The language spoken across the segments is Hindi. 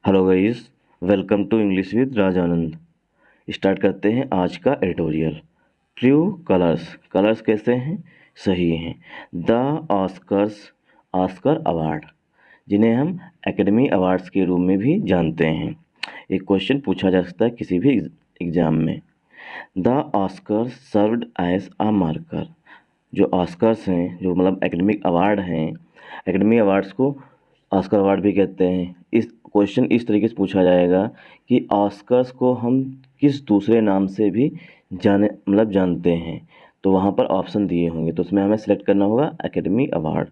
Hello guys, welcome to English with Rajanand. Start करते हैं आज का एडिटोरियल। ट्रू कलर्स, कलर्स कैसे हैं? सही हैं। द ऑस्कर्स, ऑस्कर अवार्ड, जिन्हें हम एकेडमी अवार्ड्स के रूप में भी जानते हैं। एक क्वेश्चन पूछा जा सकता है किसी भी एग्जाम में। The Oscars served as a marker, जो ऑस्कर्स हैं, जो मतलब एकेडमिक अवार्ड हैं, एकेडमी अवार्ड्स को ऑस्कर अवार्ड भी कहते हैं। इस क्वेश्चन इस तरीके से पूछा जाएगा कि ऑस्कर्स को हम किस दूसरे नाम से भी जानते हैं, तो वहाँ पर ऑप्शन दिए होंगे, तो उसमें हमें सेलेक्ट करना होगा academy award.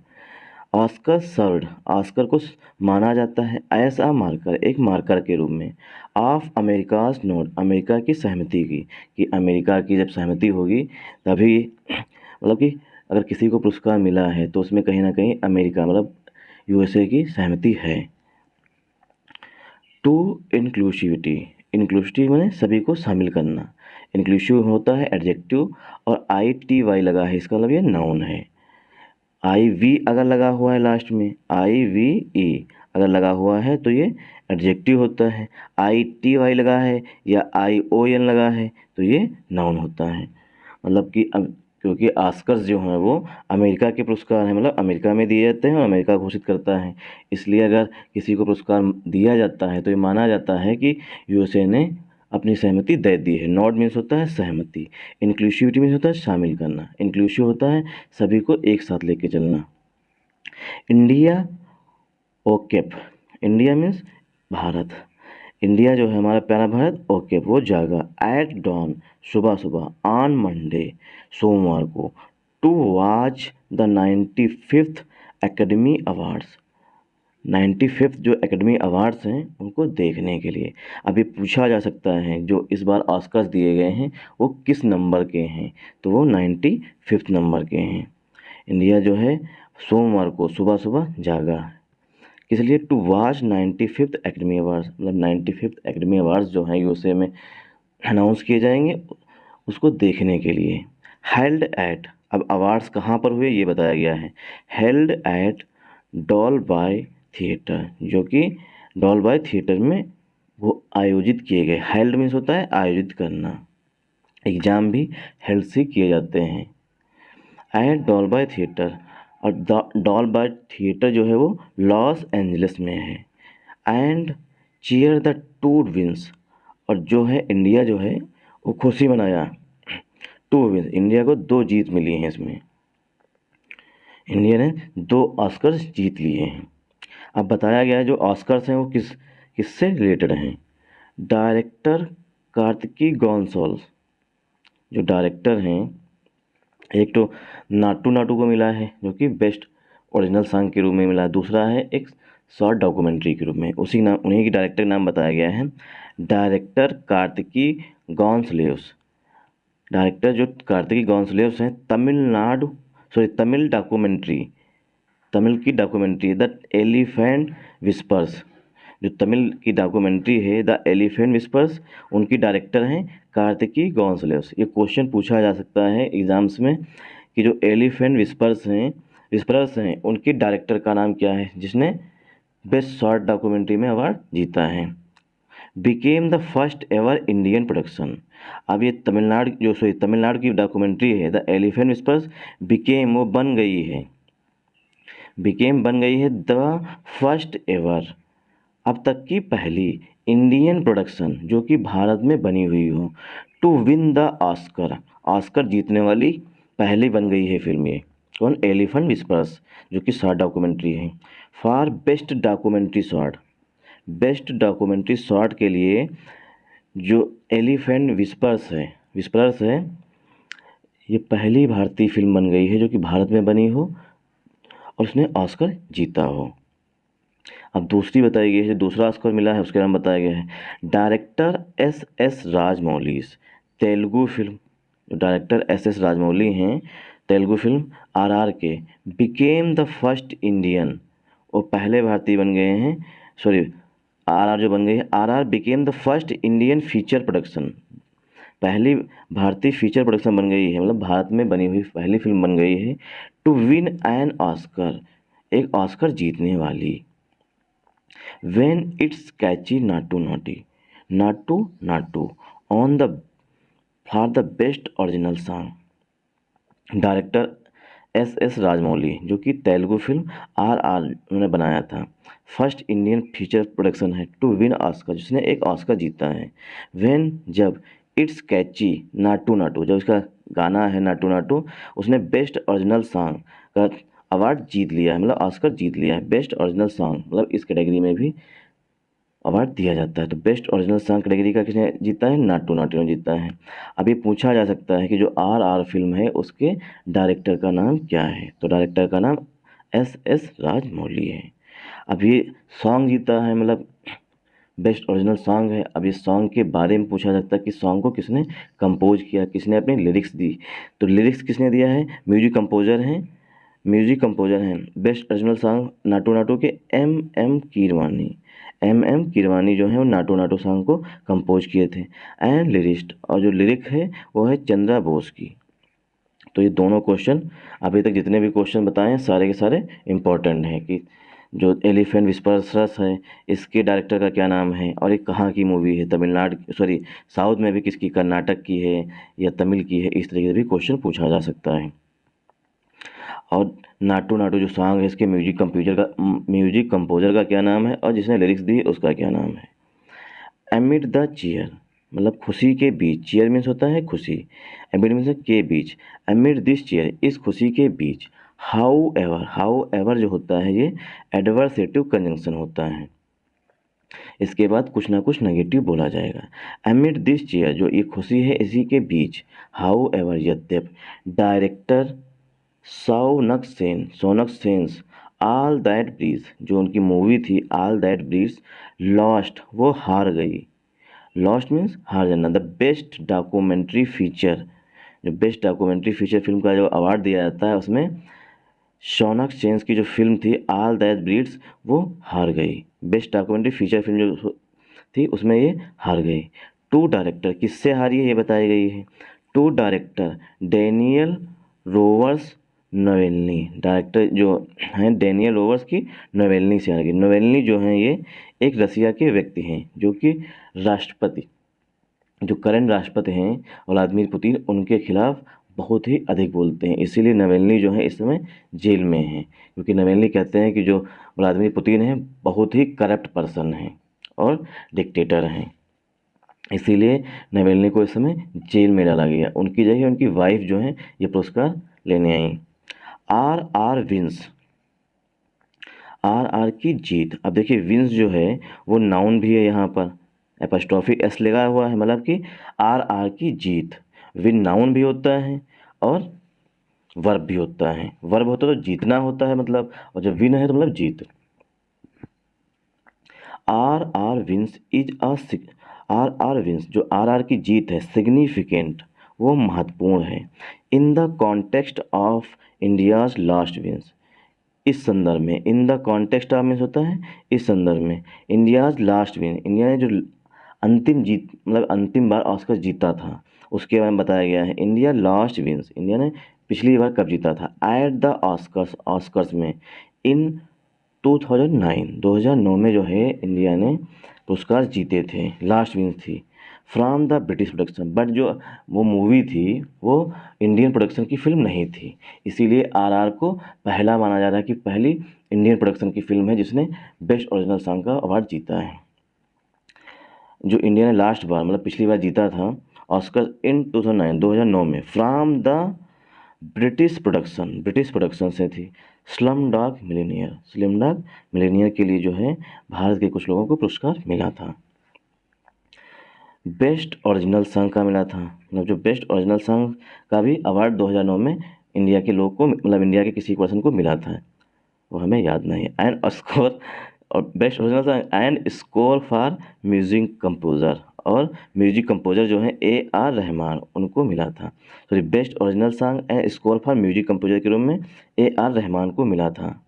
Oscar served, Oscar को माना जाता है एज अ मार्कर, एक मार्कर के रूप में, ऑफ अमेरिकाज नोट, अमेरिका की सहमति की, कि अमेरिका की जब सहमति होगी तभी मतलब कि अगर किसी को पुरस्कार मिला है तो उसमें कहीं ना कहीं अमेरिका मतलब यूएसए की सहमति है। टू इंक्लूसिविटी, इंक्लूसिविटी माने सभी को शामिल करना। इंक्लूसिव होता है एडजेक्टिव, और आई टी वाई लगा है, इसका मतलब ये नाउन है। आई वी अगर लगा हुआ है लास्ट में, आई वी ई अगर लगा हुआ है तो ये एडजेक्टिव होता है। आई टी वाई लगा है या आई ओ एन लगा है तो ये नाउन होता है। मतलब कि अब क्योंकि ऑस्कर्स जो हैं वो अमेरिका के पुरस्कार हैं, मतलब अमेरिका में दिए जाते हैं और अमेरिका घोषित करता है, इसलिए अगर किसी को पुरस्कार दिया जाता है तो ये माना जाता है कि यूएसए ने अपनी सहमति दे दी है। नॉट मीन्स होता है सहमति। इंक्लूसिविटी मीन्स होता है शामिल करना। इंक्लूसिव होता है सभी को एक साथ लेके चलना। India okay, India means Bharat, India जो है हमारा प्यारा भारत, ओकेप वो जागा एट डॉन, सुबह सुबह, ऑन मंडे सोमवार को, to watch the 95th academy awards, 95th जो एकेडमी अवार्ड्स हैं उनको देखने के लिए। अभी पूछा जा सकता है जो इस बार ऑस्कर्स दिए गए हैं वो किस नंबर के हैं, तो वो 95th नंबर के हैं। इंडिया जो है सोमवार को सुबह सुबह जागा, इसलिए to watch 95th academy awards, मतलब 95th एकेडमी अवार्ड्स जो हैं यूएसए में अनाउंस किए जाएंगे उसको देखने के लिए। हेल्ड एट, अब अवार्ड्स कहाँ पर हुए ये बताया गया है। Held at Dolby theatre, जो कि डॉल बाय थिएटर में वो आयोजित किए गए। हेल्ड मीन्स होता है आयोजित करना। एग्ज़ाम भी हेल्ड से किए जाते हैं। एट डॉल बाय थिएटर, और डॉल बाय थिएटर जो है वो लॉस एंजलिस में है। And cheer the two wins, और जो है इंडिया जो है वो खुशी मनाया। टू विंस, इंडिया को 2 जीत मिली हैं इसमें, इंडिया ने 2 ऑस्कर्स जीत लिए हैं। अब बताया गया है जो ऑस्कर्स हैं वो किससे रिलेटेड हैं। डायरेक्टर कार्तिकी गोंसाल्स, जो डायरेक्टर हैं, एक तो नाटू नाटू को मिला है जो कि बेस्ट ओरिजिनल सॉन्ग के रूप में मिला है, दूसरा है एक शॉर्ट डॉक्यूमेंट्री के रूप में, उसी नाम उन्हीं की डायरेक्टर नाम बताया गया है, डायरेक्टर कार्तिकी गोंसलेव्स। डायरेक्टर जो कार्तिकी गोंसलेव्स हैं, तमिल डॉक्यूमेंट्री, तमिल की डॉक्यूमेंट्री द एलिफेंट विस्पर्स, जो तमिल की डॉक्यूमेंट्री है द एलिफेंट विस्पर्स, उनकी डायरेक्टर हैं कार्तिकी गोंसलेव्स। ये क्वेश्चन पूछा जा सकता है एग्जाम्स में कि जो एलिफेंट विस्पर्स हैं उनकी डायरेक्टर का नाम क्या है जिसने बेस्ट शॉर्ट डॉक्यूमेंट्री में अवार्ड जीता है। Became the first ever Indian production, अब ये तमिलनाडु की डॉक्यूमेंट्री है द एलिफेंट विस्पर्स, बिकेम वो बन गई है, बिकेम बन गई है द फर्स्ट एवर, अब तक की पहली इंडियन प्रोडक्शन जो कि भारत में बनी हुई हो, to win the Oscar, Oscar जीतने वाली पहली बन गई है फिल्म ये। कौन? एलिफेंट विस्पर्स, जो कि शॉर्ट डॉक्यूमेंट्री है। For best documentary short, best documentary short के लिए जो एलिफेंट विस्पर्स है ये पहली भारतीय फिल्म बन गई है जो कि भारत में बनी हो और उसने ऑस्कर जीता हो। अब दूसरी बताई गई है, दूसरा ऑस्कर मिला है उसके नाम बताया गया है director S Rajamouli, Telugu film, जो डायरेक्टर एस राजमौली हैं तेलुगु फिल्म आरआर के, बिकेम द फर्स्ट इंडियन, वो पहले भारतीय बन गए हैं, सॉरी आरआर जो बन गई है, RR became the first Indian feature production, पहली भारतीय फीचर प्रोडक्शन बन गई है, मतलब भारत में बनी हुई पहली फिल्म बन गई है। टू विन एन ऑस्कर, एक ऑस्कर जीतने वाली। When it's catchy Naatu Naatu, Naatu Naatu on the for the best original song. Director S Rajamouli, जो कि तेलुगु फिल्म RR उन्होंने बनाया था। फर्स्ट इंडियन फीचर प्रोडक्शन है टू विन ऑस्कर, जिसने एक ऑस्कर जीता है। व्हेन, जब, इट्स कैची नाटू नाटू, जब उसका गाना है नाटू नाटू, उसने बेस्ट ओरिजिनल सॉन्ग का अवार्ड जीत लिया है, मतलब ऑस्कर जीत लिया है। बेस्ट ओरिजिनल सॉन्ग मतलब इस कैटेगरी में भी अवार्ड दिया जाता है। तो बेस्ट ओरिजिनल सॉन्ग कैटेगरी का किसने जीता है? नाटू नाटू ने जीता है। अब ये पूछा जा सकता है कि जो RR फिल्म है उसके डायरेक्टर का नाम क्या है? तो डायरेक्टर का नाम एस राजमौली है। अब ये सॉन्ग जीता है, मतलब बेस्ट ओरिजिनल सॉन्ग है। अब इस सॉन्ग के बारे में पूछा जाता है कि सॉन्ग को किसने कंपोज किया, किसने अपनी लिरिक्स दी। तो लिरिक्स किसने दिया है? म्यूजिक कंपोजर हैं best original song Naatu Naatu के एम कीरवानी। एम कीरवानी जो है वो नाटू नाटू सॉन्ग को कंपोज किए थे। एंड लिरिस्ट, और जो लिरिक है वो है चंद्रा बोस की। तो ये दोनों क्वेश्चन, अभी तक जितने भी क्वेश्चन बताए हैं सारे के सारे इम्पोर्टेंट हैं कि जो एलिफेंट विस्पर्स है इसके डायरेक्टर का क्या नाम है, और ये कहाँ की मूवी है, तमिलनाडु सॉरी साउथ में भी किसकी, कर्नाटक की है या तमिल की है, इस तरीके से भी क्वेश्चन पूछा जा सकता है। और नाटू नाटू जो सॉन्ग है इसके म्यूजिक कंपोजर का क्या नाम है, और जिसने लिरिक्स दी उसका क्या नाम है। एमिड द चीयर, मतलब खुशी के बीच, चीयर मीन्स होता है खुशी, एमिड मीन्स के बीच, एमिड दिस चीयर, इस खुशी के बीच, हाउ एवर जो होता है ये एडवर्सेटिव कंजंक्शन होता है, इसके बाद कुछ ना कुछ नेगेटिव बोला जाएगा। एमिड दिस चीयर, जो ये खुशी है इसी के बीच, हाउ एवर यद्यप, director Shaunak Sen's all that breathes, जो उनकी मूवी थी ऑल दैट ब्रीज, लॉस्ट, वो हार गई। लॉस्ट मीन्स हार जाना। द बेस्ट डॉक्यूमेंट्री फीचर, जो बेस्ट डॉक्यूमेंट्री फीचर फिल्म का जो अवार्ड दिया जाता है उसमें शौनक सेन्स की जो फिल्म थी ऑल दैट ब्रीड्स वो हार गई। बेस्ट डॉक्यूमेंट्री फीचर फिल्म जो थी उसमें ये हार गई। टू डायरेक्टर, किससे हारी है ये बताई गई है। To director Daniel Roher's Navalny, director जो हैं डैनियल रोवर्स की नोवेल्नी से हार गई। नोवेल्नी जो हैं ये एक रसिया के व्यक्ति हैं जो कि राष्ट्रपति, जो करंट राष्ट्रपति हैं व्लादिमीर पुतिन, उनके खिलाफ बहुत ही अधिक बोलते हैं, इसीलिए नवेल्नी जो है इस समय जेल में है, क्योंकि नवेल्नी कहते हैं कि जो व्लादिमीर पुतिन है बहुत ही करप्ट पर्सन है और डिक्टेटर हैं, इसीलिए नवेल्नी को इस समय जेल में डाला गया। उनकी जगह उनकी वाइफ जो है ये पुरस्कार लेने आई। RR की जीत। अब देखिए विंस जो है वो नाउन भी है, यहाँ पर एपस्ट्रॉफी एस लगा हुआ है, मतलब कि RR की जीत। विन नाउन भी होता है और वर्ब भी होता है। वर्ब होता है तो जीतना होता है मतलब, और जब विन है तो मतलब जीत। RR wins is a RR wins, जो RR की जीत है सिग्निफिकेंट, वो महत्वपूर्ण है। In the context of India's last wins, इस संदर्भ में, in the context of means होता है इस संदर्भ में, इंडियाज लास्ट विन, इंडिया ने जो अंतिम जीत मतलब अंतिम बार ऑस्कर जीता था उसके बारे में बताया गया है। इंडिया लास्ट विंस, इंडिया ने पिछली बार कब जीता था, एट द ऑस्कर्स में इन 2009 में जो है इंडिया ने पुरस्कार जीते थे, लास्ट विंस थी from the British production. But जो वो मूवी थी वो इंडियन प्रोडक्शन की फिल्म नहीं थी, इसीलिए RR को पहला माना जा रहा है कि पहली इंडियन प्रोडक्शन की फिल्म है जिसने बेस्ट ओरिजिनल सॉन्ग का अवार्ड जीता है। जो इंडिया ने लास्ट बार मतलब पिछली बार जीता था ऑस्कर इन 2009 में, फ्रॉम द ब्रिटिश प्रोडक्शन से थी। स्लम डॉग मिलीनियर के लिए जो है भारत के कुछ लोगों को पुरस्कार मिला था। बेस्ट ओरिजिनल सॉन्ग का मिला था, मतलब जो बेस्ट ओरिजिनल सॉन्ग का भी अवार्ड 2009 में इंडिया के लोग को मतलब इंडिया के किसी पर्सन को मिला था, वो हमें याद नहीं है। एंड स्कोर और best original song and score for music composer, और म्यूजिक कंपोजर जो है AR रहमान, उनको मिला था। Sorry, best original song and score for music composer के रूप में AR रहमान को मिला था।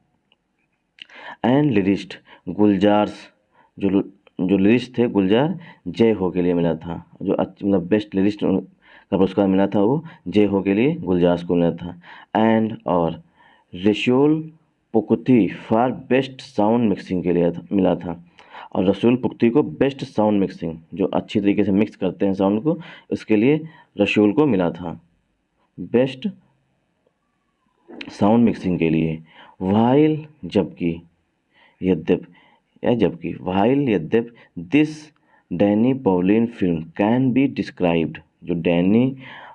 एंड लिरिस्ट गुलजार्स, जो लिरिस्ट थे गुलजार जय हो के लिए मिला था, जो मतलब बेस्ट लिरिस्ट का पुरस्कार मिला था वो जय हो के लिए गुलजार्स को मिला था। एंड और रेशियोल पुक्ती फॉर बेस्ट साउंड मिक्सिंग के लिए मिला था। और रसूल पुक्ती को बेस्ट साउंड मिक्सिंग, जो अच्छी तरीके से मिक्स करते हैं साउंड को, उसके लिए रसूल को मिला था बेस्ट साउंड मिक्सिंग के लिए। वाइल जबकि, जबकि वाइल यद्यप this Danny Boyle film can be described, जो डैनी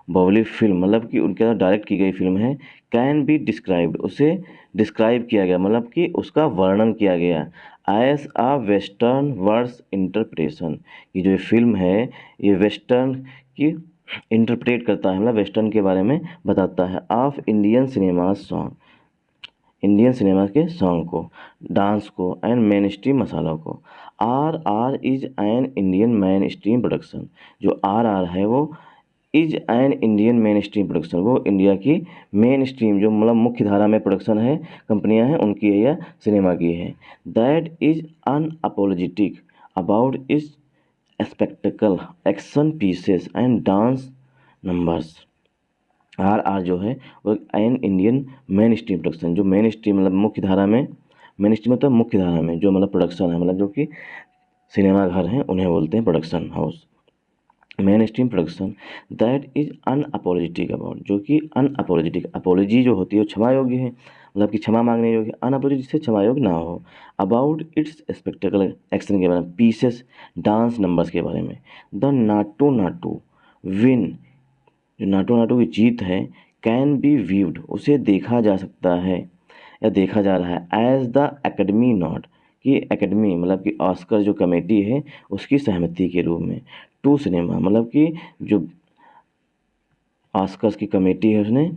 बॉवली फिल्म मतलब कि उनके द्वारा डायरेक्ट की गई फिल्म है, कैन बी डिस्क्राइब्ड, उसे डिस्क्राइब किया गया मतलब कि उसका वर्णन किया गया as a western verse interpretation, कि जो ये फिल्म है ये वेस्टर्न की इंटरप्रेट करता है, मतलब वेस्टर्न के बारे में बताता है, of Indian cinema song, Indian cinema के सॉन्ग को, डांस को एंड मेन स्ट्रीम मसालों को। R is an Indian mainstream production, जो आर है वो is an Indian mainstream production, वो इंडिया की मेन स्ट्रीम जो मतलब मुख्य धारा में प्रोडक्शन है कंपनियां हैं उनकी है या सिनेमा की है। That is unapologetic about is spectacle action pieces and dance numbers. R जो है वो an Indian mainstream production, जो मेन स्ट्रीम मतलब मुख्य धारा में, मेन स्ट्रीम मतलब मुख्य धारा में जो मतलब प्रोडक्शन है, मतलब जो कि सिनेमा घर हैं उन्हें बोलते हैं production house, main stream production. That is unapologetic about, जो कि अनअपोलोजेटिक, अपोलॉजी जो होती है वो क्षमा योग्य है, मतलब कि क्षमा मांगने योग्य, अनअपोलोजेटिक से क्षमा योग्य ना हो। अबाउट इट्स स्पेक्टेकल एक्शन के बारे में, पीसेस डांस नंबर्स के बारे में। द नाटू नाटू विन, जो नाटो नाटो की जीत है, कैन बी व्यूड, उसे देखा जा सकता है या देखा जा रहा है एज द एकेडमी नॉट, कि एकेडमी मतलब कि ऑस्कर जो कमेटी है उसकी सहमति के रूप में। टू सिनेमा मतलब कि जो ऑस्कर्स की कमेटी है उसने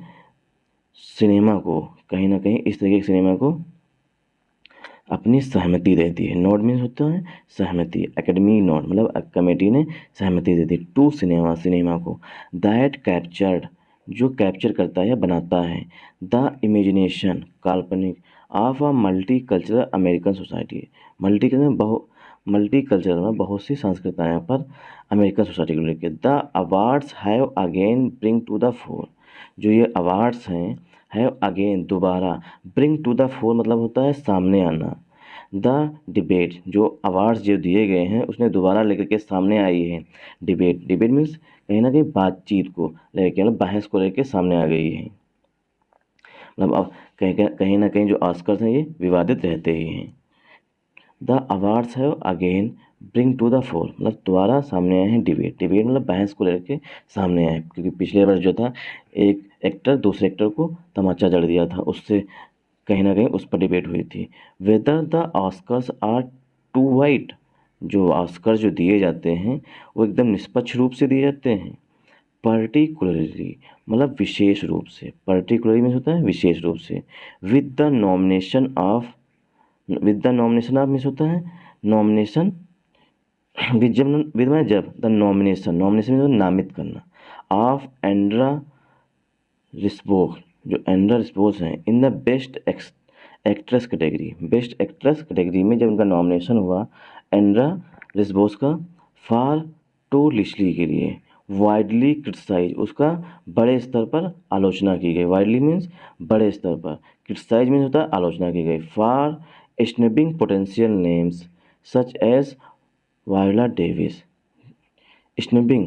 सिनेमा को कहीं ना कहीं इस तरीके के सिनेमा को अपनी सहमति दे दी है। नोट मीन्स होता है सहमति, एकेडमी नोट मतलब कमेटी ने सहमति दे दी टू सिनेमा, सिनेमा को। दैट कैप्चर्ड, जो कैप्चर करता है या बनाता है, द इमेजिनेशन काल्पनिक of a multicultural American society, multicultural बहुत सी संस्कृतियाँ पर अमेरिकन सोसाइटी को लेकर। The awards have again bring to the fore, जो ये अवार्ड्स हैं हैव अगेन दोबारा, ब्रिंग टू द फोर मतलब होता है सामने आना। द डिबेट, जो अवार्ड्स जो दिए गए हैं उसने दोबारा लेकर के सामने आई है। डिबेट, डिबेट मीन्स कहीं ना कहीं बातचीत को लेकर मतलब बहस को लेकर सामने आ गई है, मतलब अब कहीं ना कहीं जो ऑस्कर्स हैं ये विवादित रहते ही हैं। The awards have again bring to the fore मतलब दोबारा सामने आए हैं डिबेट, डिबेट मतलब बहस को लेकर के सामने आए, क्योंकि पिछले वर्ष जो था एक एक्टर दूसरे एक्टर को तमाचा जड़ दिया था, उससे कहीं ना कहीं उस पर डिबेट हुई थी। Whether the Oscars are too white, जो ऑस्कर जो दिए जाते हैं वो एकदम निष्पक्ष रूप से दिए जाते हैं। पर्टिकुलरली मतलब विशेष रूप से, पर्टिकुलरली में होता है विशेष रूप से। With the nomination of, with the nomination of means होता है नॉमिनेशन, विद जब विद में जब, द नॉमिनेशन, नॉमिनेशन मीन्स नामित करना, ऑफ एंड्रा रिस्बोक, जो एंड्रा रिस्बोक हैं इन the best actress category, best actress category में जब उनका नॉमिनेशन हुआ एंड्रा रिस्बोक का, फॉर टू लिस्ली के लिए, वाइडली क्रिटिसाइज, उसका बड़े स्तर पर आलोचना की गई, वाइडली मीन्स बड़े स्तर पर, क्रिटिसाइज मीन्स होता है आलोचना की गई। For snapping potential names such as Viola Davis, snapping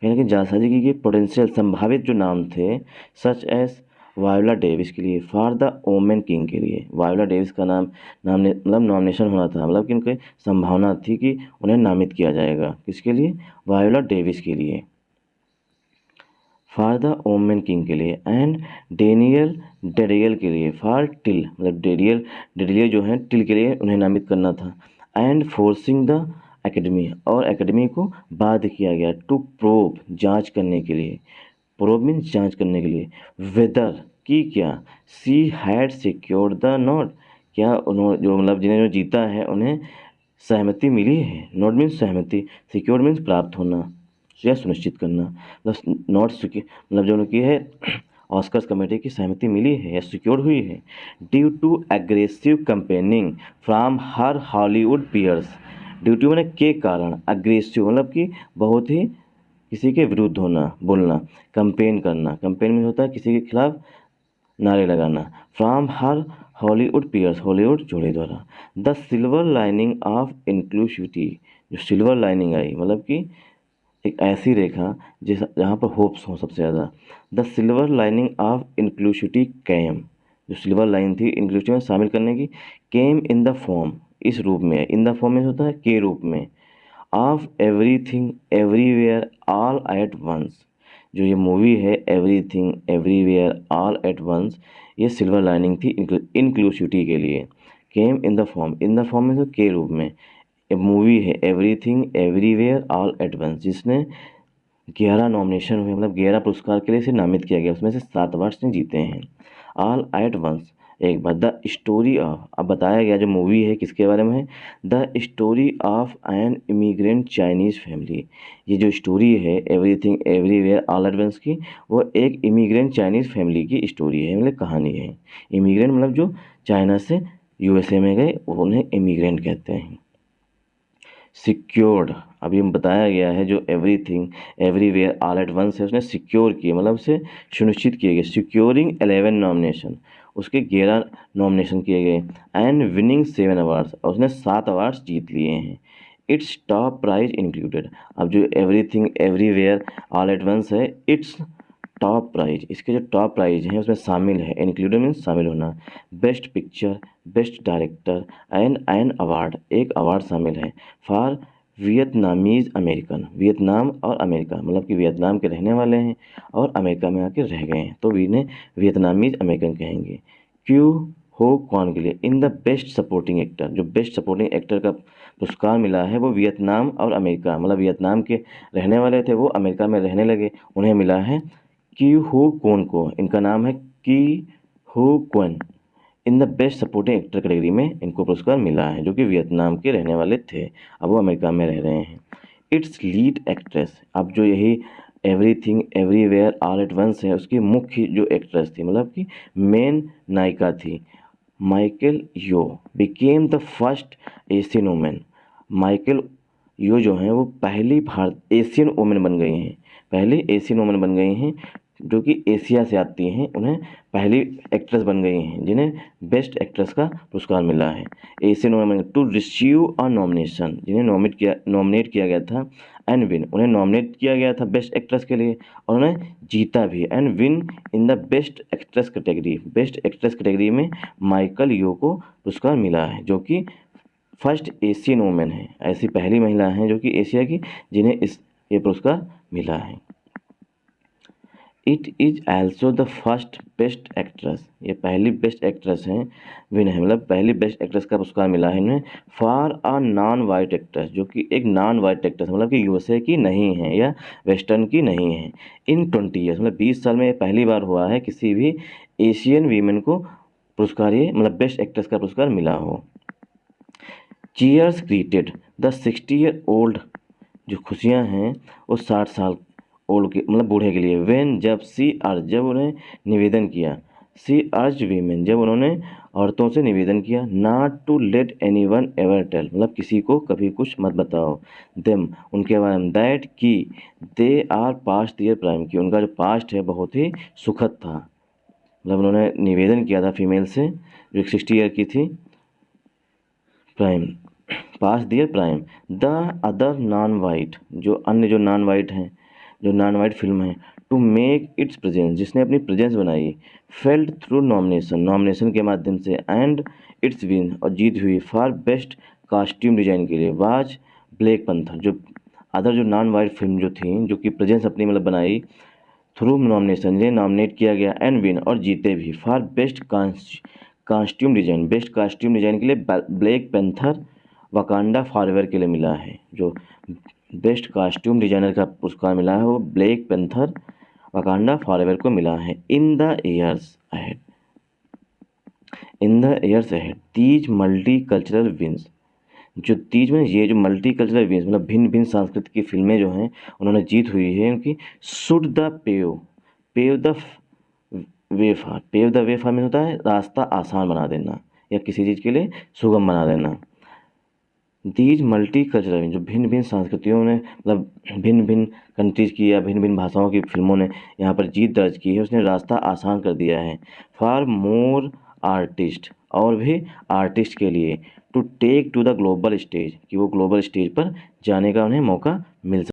यानी कि जालसाजी की गई पोटेंशियल संभावित जो नाम थे, सच एज वायोला डेविस के लिए, फॉर द ओमेन किंग के लिए, वायोला डेविस का मतलब नॉमिनेशन होना था, मतलब कि उनकी संभावना थी कि उन्हें नामित किया जाएगा, किसके लिए, वायोला डेविस के लिए, फॉर द ओमेन किंग के लिए। एंड डेनियल डेरियल के लिए, फॉर टिल मतलब डेरियल जो हैं टिल के लिए उन्हें नामित करना था। एंड फोर्सिंग द एकेडमी, और एकेडमी को बाध्य किया गया, टू प्रोब जांच करने के लिए, प्रोब मीन्स जांच करने के लिए, वेदर की क्या, she had secured the note, क्या उन्होंने जो मतलब जिन्हें जो जीता है उन्हें सहमति मिली है, नोट मीन्स सहमति, सिक्योर्ड मीन्स प्राप्त होना या सुनिश्चित करना, मतलब नॉट मतलब जो उनकी है ऑस्कर्स कमेटी की सहमति मिली है या सिक्योर हुई है। Due to aggressive campaigning from her Hollywood peers, due to मैंने के कारण, अग्रेसिव मतलब कि बहुत ही किसी के विरुद्ध होना, बोलना, कंपेन करना, कंपेन में होता है किसी के खिलाफ नारे लगाना। From her Hollywood peers, Hollywood जोड़े द्वारा। The silver lining of inclusivity, जो सिल्वर लाइनिंग आई मतलब कि एक ऐसी रेखा जिस जहाँ पर होप्स हो सबसे ज़्यादा। The silver lining of inclusivity came, जो सिल्वर लाइन थी इंक्लूसिव में शामिल करने की, केम इन द फॉर्म, इस रूप में, इन द फॉर्म में होता है के रूप में, of everything everywhere all at once. जो ये मूवी है everything everywhere all at once, ये सिल्वर लाइनिंग थी इंक्लूसिविटी के लिए। Came in the form, in the form में तो के रूप में। मूवी है everything everywhere all at once, जिसने 11 नॉमिनेशन हुए, मतलब 11 पुरस्कार के लिए इसे नामित किया गया, उसमें से 7 अवार्ड्स ने जीते हैं। ऑल एट वंस एक बार। द स्टोरी ऑफ, अब बताया गया जो मूवी है किसके बारे में है, the story of an immigrant Chinese family. ये जो स्टोरी है everything everywhere all at once की, वो एक इमिग्रेंट चाइनीज़ फैमिली की स्टोरी है, मतलब कहानी है। इमिग्रेंट मतलब जो चाइना से यूएसए में गए उन्हें इमिग्रेंट कहते हैं। सिक्योर्ड, अभी हम बताया गया है जो everything everywhere all at once है उसने सिक्योर किए, मतलब उसे सुनिश्चित किए गए। सिक्योरिंग 11 नॉमिनेशन, उसके 11 नॉमिनेशन किए गए। एंड विनिंग 7 अवार्ड्स, और उसने 7 अवार्ड्स जीत लिए हैं। इट्स टॉप प्राइज इंक्लूडेड, अब जो everything everywhere all at once है, इट्स टॉप प्राइज, इसके जो टॉप प्राइज हैं उसमें शामिल है, इंक्लूडेड मीन्स शामिल होना, best picture, best director and an award, एक अवार्ड शामिल है फॉर वियतनामीज़ अमेरिकन, वियतनाम और अमेरिका, मतलब कि वियतनाम के रहने वाले हैं और अमेरिका में आके रह गए हैं तो भी इन्हें वियतनामीज़ अमेरिकन कहेंगे। क्यू हो कौन के लिए, इन द बेस्ट सपोर्टिंग एक्टर, जो बेस्ट सपोर्टिंग एक्टर का पुरस्कार मिला है वो वियतनाम और अमेरिका, मतलब वियतनाम के रहने वाले थे वो अमेरिका में रहने लगे, उन्हें मिला है। की हो कौन को, इनका नाम है Ke Huy Quan, in the best supporting actor category में इनको पुरस्कार मिला है, जो कि वियतनाम के रहने वाले थे, अब वो अमेरिका में रह रहे हैं। इट्स लीड एक्ट्रेस, अब जो यही everything everywhere all at once है उसकी मुख्य जो एक्ट्रेस थी, मतलब कि मेन नायिका थी, Michelle Yeoh became the first Asian women. Michelle Yeoh जो हैं वो पहली एशियन वुमेन बन गई हैं, पहली एशियन वुमेन बन गई हैं जो कि एशिया से आती हैं, उन्हें पहली एक्ट्रेस बन गई हैं जिन्हें बेस्ट एक्ट्रेस का पुरस्कार मिला है। Asian women to receive a nomination, जिन्हें नॉमिनेट किया गया था, एंड विन, उन्हें नॉमिनेट किया गया था बेस्ट एक्ट्रेस के लिए और उन्हें जीता भी, and win in the best actress category, best actress category में माइकल यो को पुरस्कार मिला है, जो कि फर्स्ट एशियन वुमेन है, ऐसी पहली महिला हैं जो कि एशिया की जिन्हें ये पुरस्कार मिला है। It is also the first best actress, ये पहली बेस्ट एक्ट्रेस हैं विन है, मतलब पहली बेस्ट एक्ट्रेस का पुरस्कार मिला है इन्हें for a non white actress, जो कि एक नॉन वाइट एक्ट्रेस मतलब कि यूएसए की नहीं है या वेस्टर्न की नहीं है। इन 20 ईयर्स, मतलब 20 साल में ये पहली बार हुआ है किसी भी एशियन वीमेन को पुरस्कार, ये मतलब बेस्ट एक्ट्रेस का पुरस्कार मिला हो। चीयर्स ग्रीटेड द 60-year-old, जो खुशियाँ हैं वो 60 साल ओल्ड के मतलब बूढ़े के लिए। वेन, जब सी अर्ज, जब उन्हें निवेदन किया, सी अर्ज वीमेन, जब उन्होंने औरतों से निवेदन किया, not to let anyone ever tell, मतलब किसी को कभी कुछ मत बताओ, देम, उनके बारे में, दैट की they are past their prime, की उनका जो पास्ट है बहुत ही सुखद था, मतलब उन्होंने निवेदन किया था फीमेल से जो 60 ईयर की थी, prime, pass their prime, the other non white, जो अन्य जो नॉन वाइट हैं, जो नॉन वाइट फिल्म है, टू मेक इट्स प्रेजेंस, जिसने अपनी प्रेजेंस बनाई, फेल्ड थ्रू नॉमिनेशन, नॉमिनेशन के माध्यम से, एंड इट्स विन, और जीत हुई फॉर बेस्ट कॉस्ट्यूम डिजाइन के लिए, वाज ब्लैक पंथर, जो अदर जो नॉन वाइट फिल्म जो थी जो कि प्रेजेंस अपनी मतलब बनाई थ्रू नॉमिनेशन, ये नॉमिनेट किया गया एंड विन और जीते भी for best costume design, best costume design के लिए ब्लैक पैंथर वकांडा फॉरएवर के लिए मिला है, जो बेस्ट कॉस्ट्यूम डिजाइनर का पुरस्कार मिला है वो ब्लैक पैंथर वकांडा फॉरएवर को मिला है। In the years ahead, in the years ahead these multicultural wins, जो तीज में ये जो मल्टी कल्चरल विंस मतलब भिन्न भिन्न संस्कृति की फिल्में जो हैं उन्होंने जीत हुई है उनकी, should the pave the way for, pave the way for में होता है रास्ता आसान बना देना या किसी चीज़ के लिए सुगम बना देना। दीज मल्टी कल्चरल जो भिन्न भिन्न संस्कृतियों ने मतलब भिन्न भिन्न कंट्रीज़ की या भिन्न भिन्न भाषाओं की फिल्मों ने यहाँ पर जीत दर्ज की है। उसने रास्ता आसान कर दिया है फॉर मोर आर्टिस्ट, और भी आर्टिस्ट के लिए, to take to the global stage, कि वो ग्लोबल स्टेज पर जाने का उन्हें मौका मिल